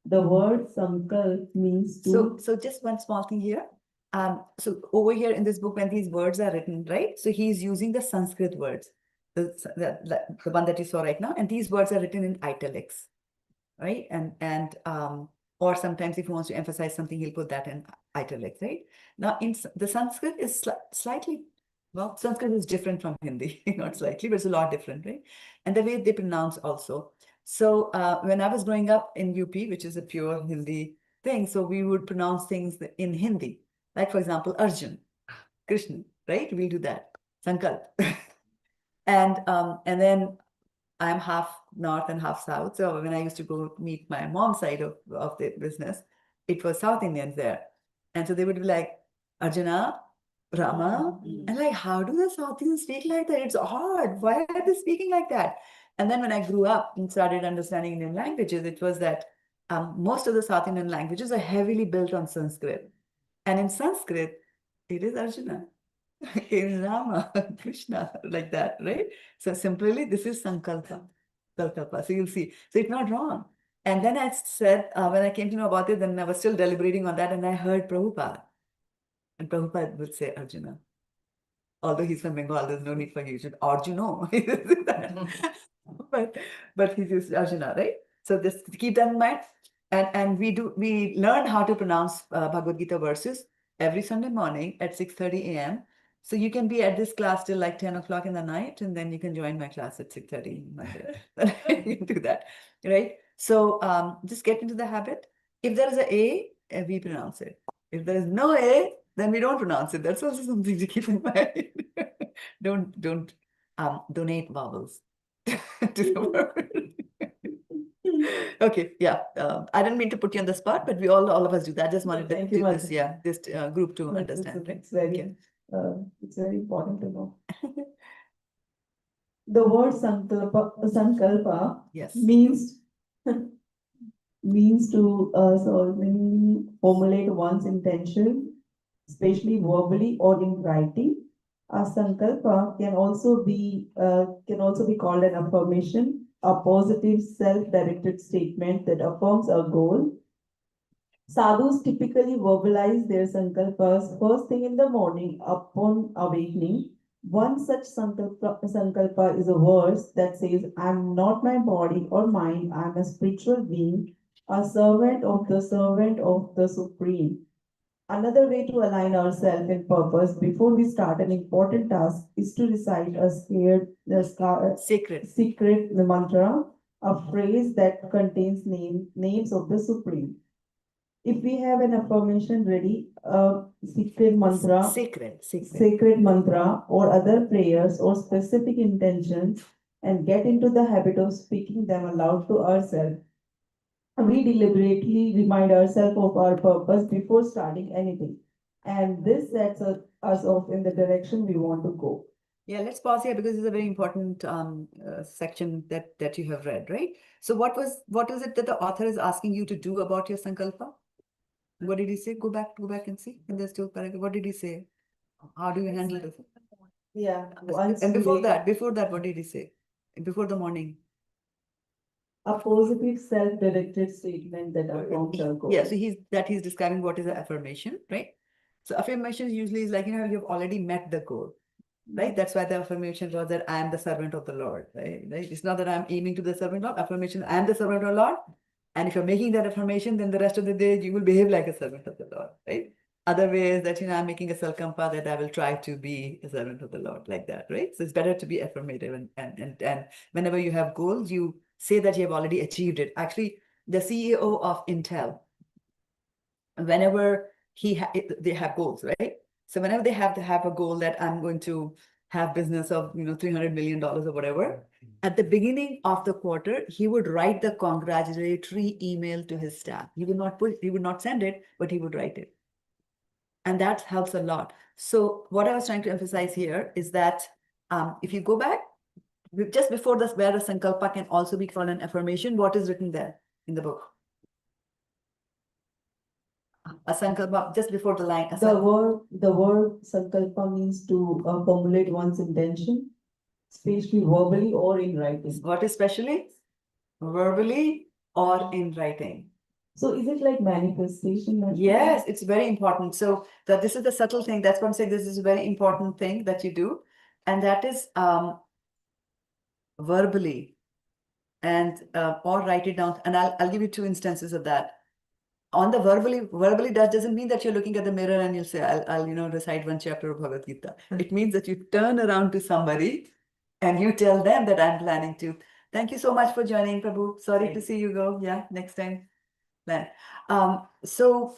The word sankalp means to. So just one small thing here. So over here in this book, when these words are written, right? So he's using the Sanskrit words, the one that you saw right now, and these words are written in italics, right? And or sometimes if he wants to emphasize something, he'll put that in italics, right? Now, in the Sanskrit is slightly, well, Sanskrit is different from Hindi, not slightly, but it's a lot different, right? And the way they pronounce also. So when I was growing up in UP, which is a pure Hindi thing, so we would pronounce things in Hindi. Like, for example, Arjun, Krishna, right? We'll do that. Sankalp. And then I'm half north and half south. So when I used to go meet my mom's side of the business, it was South Indians there. And so they would be like, Arjuna, Rama. And like, how do the South Indians speak like that? It's hard. Why are they speaking like that? And then when I grew up and started understanding Indian languages, it was that most of the South Indian languages are heavily built on Sanskrit. And in Sanskrit, it is Arjuna. In Rama, Krishna, like that, right? So simply, this is Sankalpa. So you'll see. So it's not wrong. And then I said, when I came to know about it, then I was still deliberating on that, and I heard Prabhupada. And Prabhupada would say Arjuna. Although he's from Bengal, there's no need for you to Arjuna. but he says Arjuna, right? So just keep that in mind. And we learn how to pronounce Bhagavad Gita verses every Sunday morning at 6:30 a.m. So you can be at this class till like 10 o'clock in the night, and then you can join my class at 6:30 Monday. You can do that, right? So just get into the habit. If there is a, we pronounce it. If there is no A, then we don't pronounce it. That's also something to keep in mind. Don't donate vowels to the word. Okay, yeah. I didn't mean to put you on the spot, but all of us do that. I just wanted Thank you, this, Madhu. this group to No, understand. Right? it's very, Okay. it's very important to know. The word sankalpa Yes. means means to formulate one's intention, especially verbally or in writing. A sankalpa can also be called an affirmation, a positive self-directed statement that affirms a goal. Sadhus typically verbalize their sankalpas first thing in the morning upon awakening. One such sankalpa is a verse that says, I'm not my body or mind, I'm a spiritual being, a servant of the Supreme. Another way to align ourselves in purpose before we start an important task is to recite Sacred. secret mantra, a phrase that contains names of the Supreme. If we have an affirmation ready, a secret mantra, sacred mantra, or other prayers or specific intentions, and get into the habit of speaking them aloud to ourselves, we deliberately remind ourselves of our purpose before starting anything. And this sets us off in the direction we want to go. Yeah, let's pause here because it's a very important section that you have read, right? So what was it that the author is asking you to do about your sankalpa? What did he say? Go back and see in the still paragraph. What did he say? How do you handle this? Yeah. And before that, what did he say? Before the morning. A positive self-directed statement that affirms our goal. Yeah, so he's describing what is an affirmation, right? So affirmation usually is like, you've already met the goal, right? That's why the affirmation was that I am the servant of the Lord, right? It's not that I'm aiming to the servant of affirmation. I am the servant of the Lord. And if you're making that affirmation, then the rest of the day you will behave like a servant of the Lord, right? Other ways that, I'm making a sankalpa that I will try to be a servant of the Lord, like that, right? So it's better to be affirmative, and whenever you have goals, you say that you have already achieved it. Actually, the CEO of Intel, whenever they have goals, right? So whenever they have to have a goal that I'm going to have business of $300 million or whatever, at the beginning of the quarter, he would write the congratulatory email to his staff. He would not send it, but he would write it. And that helps a lot. So what I was trying to emphasize here is that if you go back, just before this, where a sankalpa can also be called an affirmation, what is written there in the book? A sankalpa, just before the line. The word sankalpa means to formulate one's intention, especially verbally or in writing. What especially? Verbally or in writing. So is it like manifestation? Yes, it's very important. So this is the subtle thing. That's what I'm saying. This is a very important thing that you do. And that is verbally and or write it down. And I'll give you two instances of that. On the verbally, that doesn't mean that you're looking at the mirror and you'll say, I'll recite one chapter of Bhagavad Gita. It means that you turn around to somebody and you tell them that I'm planning to. Thank you so much for joining, Prabhu. Sorry to see you go. Yeah, next time. Plan. So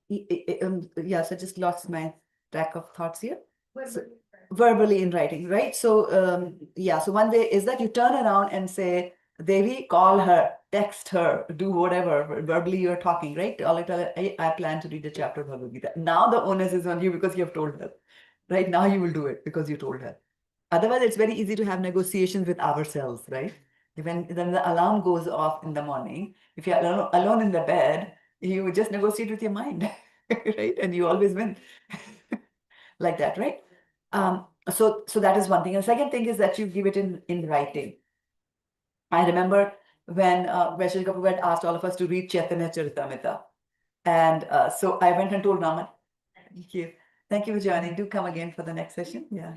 yeah, so I just lost my track of thoughts here. So, verbally in writing, right? So yeah, so one way is that you turn around and say, Devi, call her, text her, do whatever. Verbally you're talking, right? Tell her, I plan to read a chapter of Bhagavad Gita. Now the onus is on you because you have told her. Right now you will do it because you told her. Otherwise, it's very easy to have negotiations with ourselves, right? When the alarm goes off in the morning, if you're alone in the bed, you just negotiate with your mind, right? And you always win. Like that, right? So that is one thing. And the second thing is that you give it in writing. I remember when Vaishali Kapoor had asked all of us to read Chaitanya Charitamrita. And so I went and told Raman, thank you. Thank you for joining. Do come again for the next session. Yeah.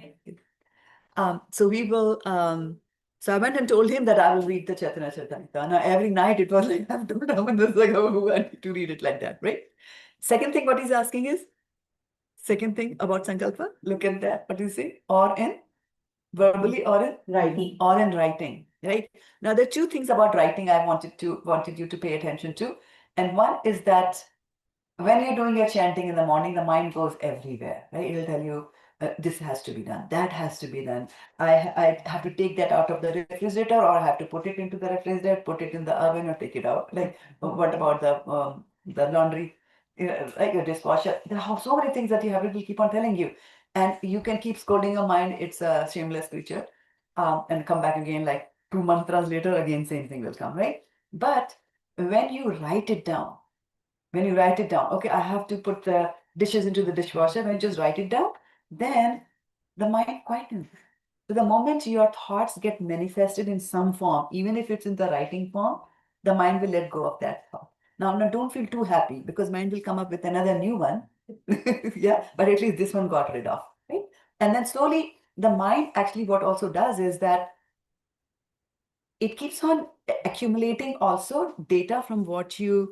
So we will, so I went and told him that I will read the Chaitanya Charitamrita. Now every night it was like, I've told Raman, this like, oh, I need to read it like that, right? Second thing, what he's asking is, second thing about Sankalpa, look at that, what do you say? Or in verbally or in writing, right? Now there are two things about writing I wanted you to pay attention to. And one is that when you're doing your chanting in the morning, the mind goes everywhere, right? It'll tell you, this has to be done, that has to be done. I have to take that out of the refrigerator, or I have to put it into the refrigerator, put it in the oven, or take it out. Like, what about the laundry, like your dishwasher? There are so many things that you have, it will keep on telling you. And you can keep scolding your mind, it's a shameless creature, and come back again like 2 mantras later, again same thing will come, right? But when you write it down, okay, I have to put the dishes into the dishwasher, when you just write it down, then the mind quietens. So the moment your thoughts get manifested in some form, even if it's in the writing form, the mind will let go of that thought. Now don't feel too happy, because mind will come up with another new one. Yeah, but at least this one got rid of, right? And then slowly the mind actually what also does is that it keeps on accumulating also data from what you're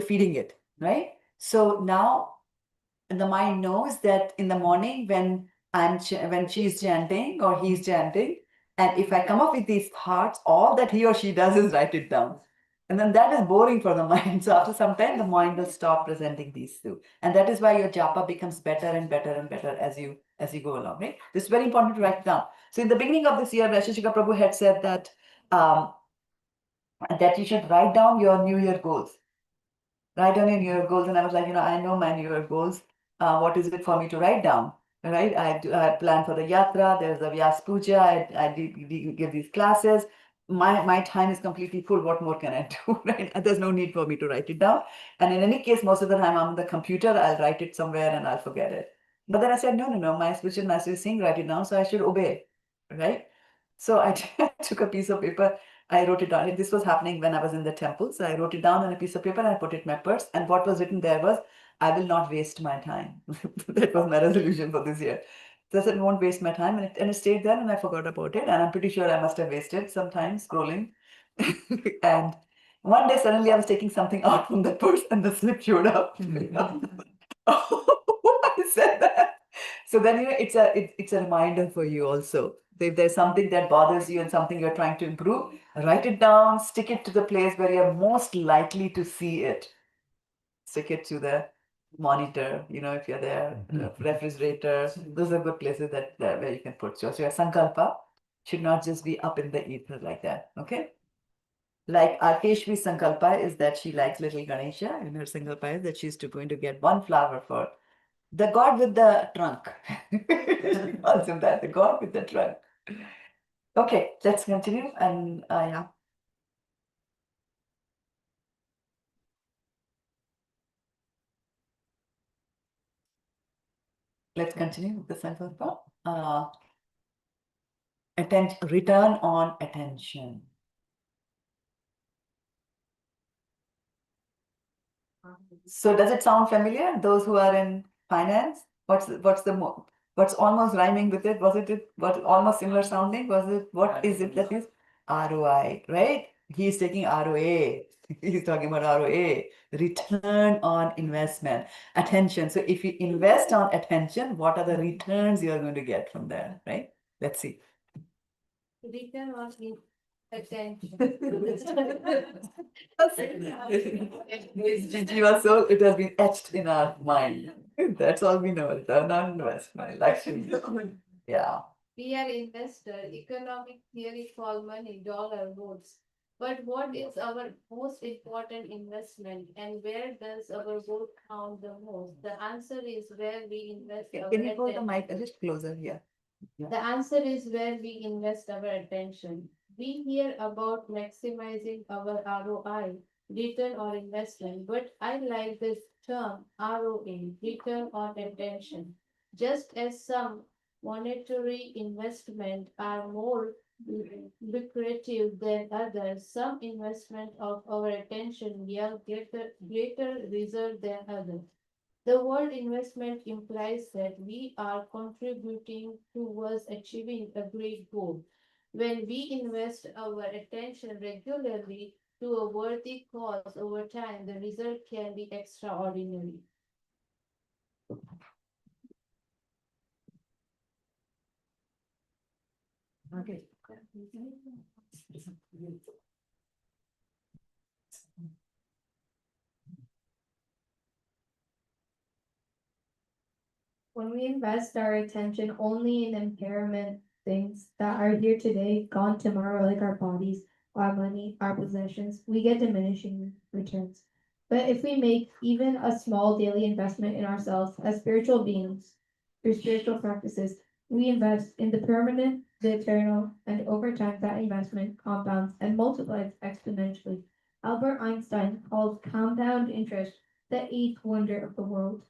feeding it, right? So now the mind knows that in the morning when when she's chanting or he's chanting, and if I come up with these thoughts, all that he or she does is write it down. And then that is boring for the mind. So after some time, the mind will stop presenting these two. And that is why your japa becomes better and better and better as you go along, right? This is very important to write down. So in the beginning of this year, Rashishika Prabhu had said that you should write down your New Year goals. Write down your New Year goals. And I was like, I know my New Year goals. What is it for me to write down? Right? I plan for the yatra. There's a Vyas Puja. I give these classes. My time is completely full. What more can I do? Right? There's no need for me to write it down. And in any case, most of the time I'm on the computer. I'll write it somewhere and I'll forget it. But then I said, no. My spiritual master is saying write it down, so I should obey. Right? So I took a piece of paper. I wrote it down. This was happening when I was in the temple. So I wrote it down on a piece of paper and I put it in my purse. And what was written there was, I will not waste my time. That was my resolution for this year. So I said, I won't waste my time. And it stayed there and I forgot about it. And I'm pretty sure I must have wasted some time scrolling. And one day suddenly I was taking something out from the purse and the slip showed up. Oh, I said that. So then it's a reminder for you also. So if there's something that bothers you and something you're trying to improve, write it down, stick it to the place where you're most likely to see it. Stick it to the monitor, if you're there, refrigerator. Those are good places that where you can put. So your sankalpa should not just be up in the ether like that. Okay. Like Arkeshvi's sankalpa is that she likes little Ganesha, and her sankalpa is that she's going to get one flower for the god with the trunk. She calls him that, the god with the trunk. Okay, let's continue. And yeah. Let's continue with the sankalpa. Return on attention. So does it sound familiar? Those who are in finance, what's almost rhyming with it? What almost similar sounding? What is it that is ROI, right? He's taking ROA. He's talking about ROA, return on investment, attention. So if you invest on attention, what are the returns you are going to get from there, right? Let's see. Return on attention. It has been etched in our mind. That's all we know. Return on investment. Lakshmi. Yeah. We are investor. Economic theory call money, dollar, votes. But what is our most important investment, and where does our vote count the most? The answer is where we invest our Can you hold the attention. mic a little closer here? The answer is where we invest our attention. We hear about maximizing our ROI, return on investment, but I like this term ROA, return on attention. Just as some monetary investment are more lucrative than others, some investment of our attention yield greater result than others. The word investment implies that we are contributing towards achieving a great goal. When we invest our attention regularly to a worthy cause over time, the result can be extraordinary. Okay. When we invest our attention only in impairment things that are here today, gone tomorrow, like our bodies, our money, our possessions, we get diminishing returns. But if we make even a small daily investment in ourselves as spiritual beings through spiritual practices, we invest in the permanent, the eternal, and over time that investment compounds and multiplies exponentially. Albert Einstein called compound interest the eighth wonder of the world.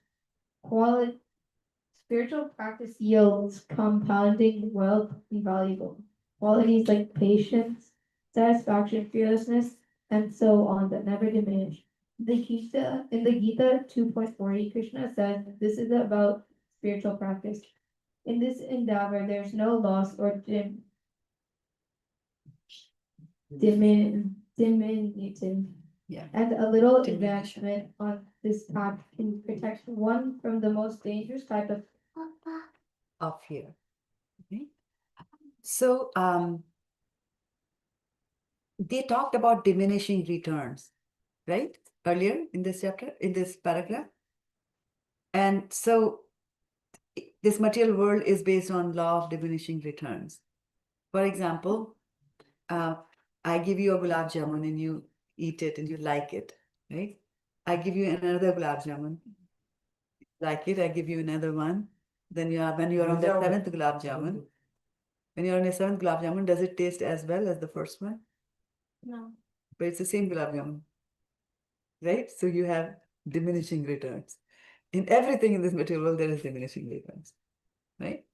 Spiritual practice yields compounding wealth invaluable. Qualities like patience, satisfaction, fearlessness, and so on that never diminish. In the Gita 2.40, Krishna says this is about spiritual practice. In this endeavor, there's no loss or diminutive. Yeah. And a little Diminution. advancement on this path can protect one from the most dangerous type Of fear. Okay. So they talked about diminishing returns, right? Earlier in this chapter, in this paragraph. And so this material world is based on law of diminishing returns. For example, I give you a gulab jamun and you eat it and you like it, right? I give you another gulab jamun, like it, I give you another one. Then when you are on the seventh gulab jamun, does it taste as well as the first one? No. But it's the same gulab jamun, right? So you have diminishing returns. In everything in this material world, there is diminishing returns, right?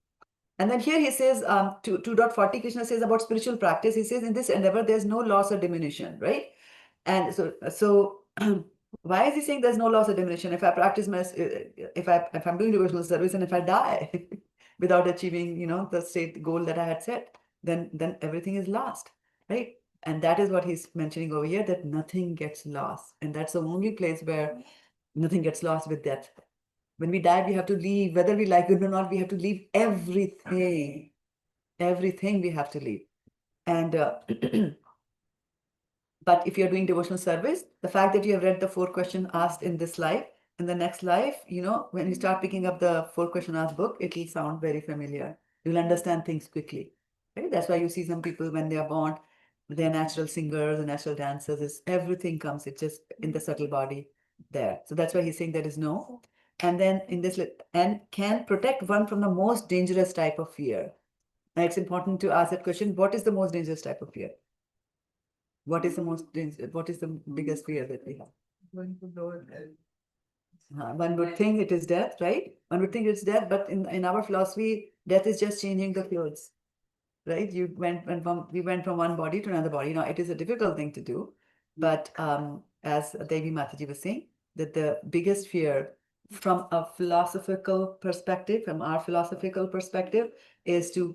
And then here he says, 2.40, Krishna says about spiritual practice. He says, in this endeavor, there's no loss or diminution, right? And so why is he saying there's no loss or diminution? If I practice if I'm doing devotional service and if I die without achieving, the state goal that I had set, then everything is lost, right? And that is what he's mentioning over here, that nothing gets lost. And that's the only place where nothing gets lost with death. When we die, we have to leave, whether we like it or not, we have to leave everything. Everything we have to leave. And but if you're doing devotional service, the fact that you have read the 4 questions asked in this life, in the next life, when you start picking up the 4 question asked book, it will sound very familiar. You'll understand things quickly. Right? That's why you see some people when they are born, they're natural singers and natural dancers. Everything comes, it's just in the subtle body there. So that's why he's saying there is no. And then in this, and can protect one from the most dangerous type of fear. Now it's important to ask that question, what is the most dangerous type of fear? What is the biggest fear that we have? One would think it is death, right? One would think it's death, but in our philosophy, death is just changing the clothes, right? We went from one body to another body. Now, it is a difficult thing to do, but as Devi Mataji was saying, that the biggest fear from a philosophical perspective, from our philosophical perspective, is to,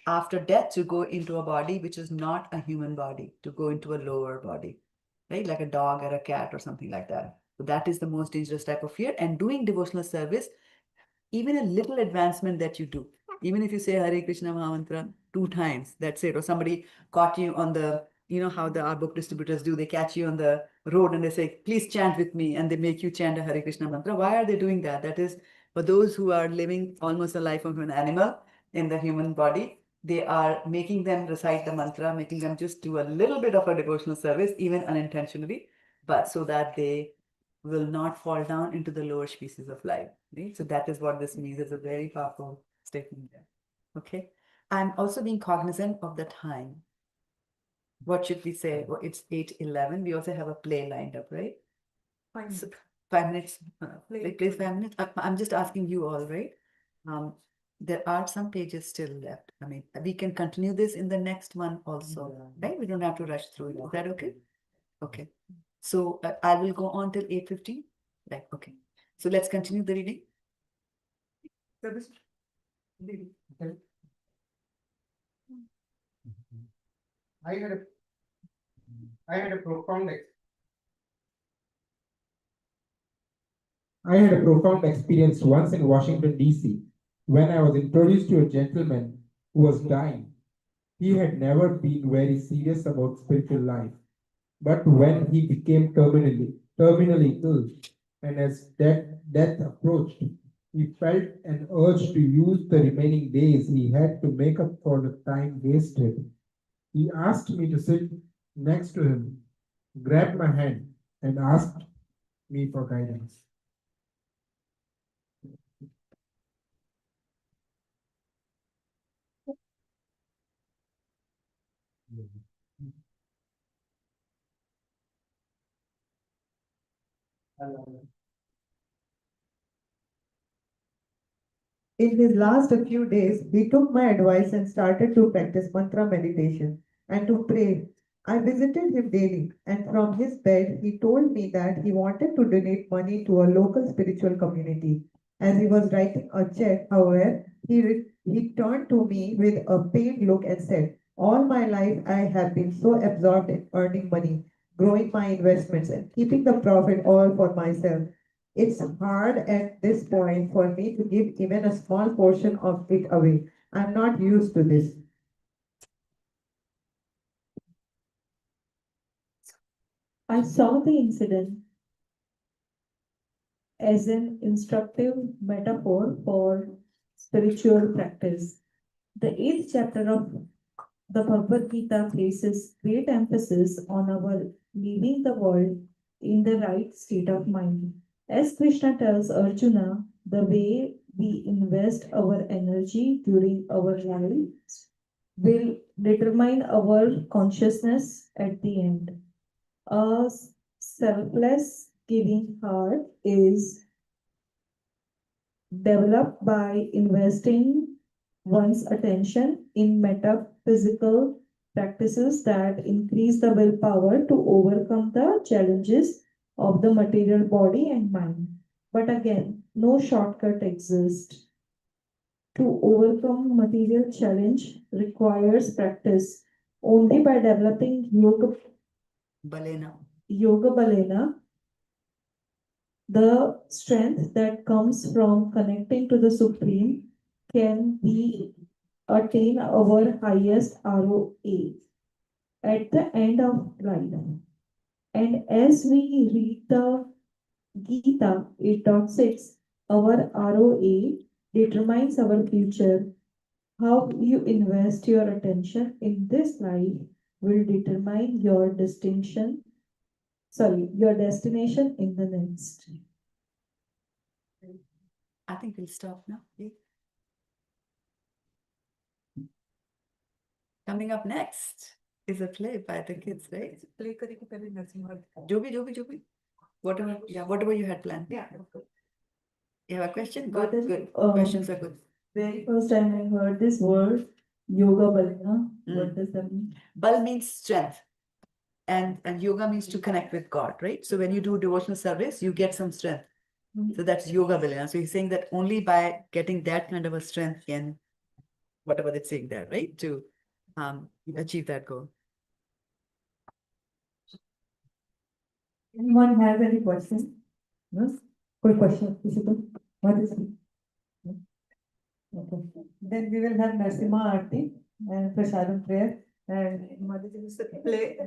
after death, to go into a body which is not a human body, to go into a lower body, right? Like a dog or a cat or something like that. So that is the most dangerous type of fear. And doing devotional service, even a little advancement that you do, even if you say Hare Krishna Mahamantra 2 times, that's it. Or somebody caught you on the, how our book distributors do, they catch you on the road and they say, please chant with me, and they make you chant a Hare Krishna mantra. Why are they doing that? That is for those who are living almost the life of an animal in the human body. They are making them recite the mantra, making them just do a little bit of a devotional service, even unintentionally, but so that they will not fall down into the lower species of life. Right? So that is what this means. It's a very powerful statement there. Okay. I'm also being cognizant of the time. What should we say? Well, it's 8:11. We also have a play lined up, right? 5 minutes. So, 5 minutes. Please, 5 minutes. I'm just asking you all, right? There are some pages still left. I mean, we can continue this in the next one also, right? We don't have to rush through it. Is that okay? Okay. So I will go on till 8:15. Right. Okay. So let's continue the reading. I had a profound experience once in Washington, D.C., when I was introduced to a gentleman who was dying. He had never been very serious about spiritual life, but when he became terminally ill, and as death approached, he felt an urge to use the remaining days he had to make up for the time wasted. He asked me to sit next to him, grabbed my hand, and asked me for guidance. In his last few days, he took my advice and started to practice mantra meditation and to pray. I visited him daily, and from his bed, he told me that he wanted to donate money to a local spiritual community. As he was writing a check, however, he turned to me with a pained look and said, "All my life, I have been so absorbed in earning money, growing my investments, and keeping the profit all for myself. It's hard at this point for me to give even a small portion of it away. I'm not used to this." I saw the incident as an instructive metaphor for spiritual practice. The eighth chapter of the Bhagavad Gita places great emphasis on our leaving the world in the right state of mind. As Krishna tells Arjuna, the way we invest our energy during our lives will determine our consciousness at the end. A selfless giving heart is developed by investing one's attention in metaphysical practices that increase the willpower to overcome the challenges of the material body and mind. But again, no shortcut exists. To overcome material challenge requires practice. Only by developing Balena. yoga balena, the strength that comes from connecting to the Supreme, can we attain our highest ROA at the end of life. And as we read the Gita 8.6, our ROA determines our future. How you invest your attention in this life will determine your your destination in the next. I think we'll stop now. Yeah. Coming up next is a play by the kids, right? Play kari ke pehle nursing home. Jo bhi. Whatever you had planned. Yeah. You have a question? Good. Questions are good. Very first time I heard this word, yoga balena. What Mm. does that mean? Bal means strength. And yoga means to connect with God, right? So when you do devotional service, you get some strength. So that's yoga balena. So he's saying that only by getting that kind of a strength can, whatever they're saying there, right? To achieve that goal. Anyone have any questions? No? Quick question. What is it? Okay. Then we will have Narsimha Aarti and Prasadam prayer. And play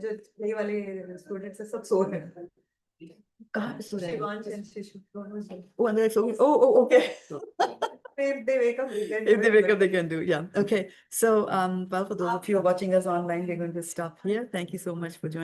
वाले students सब सो रहे हैं. कहाँ सो रहे हैं? Shivansh and Shishu. Oh, and they're so, oh, okay. If they wake up, we can If they do it, wake up, but- they can do. Yeah. Okay. So, well, for those of you watching us online, we're going to stop here. Thank you so much for joining.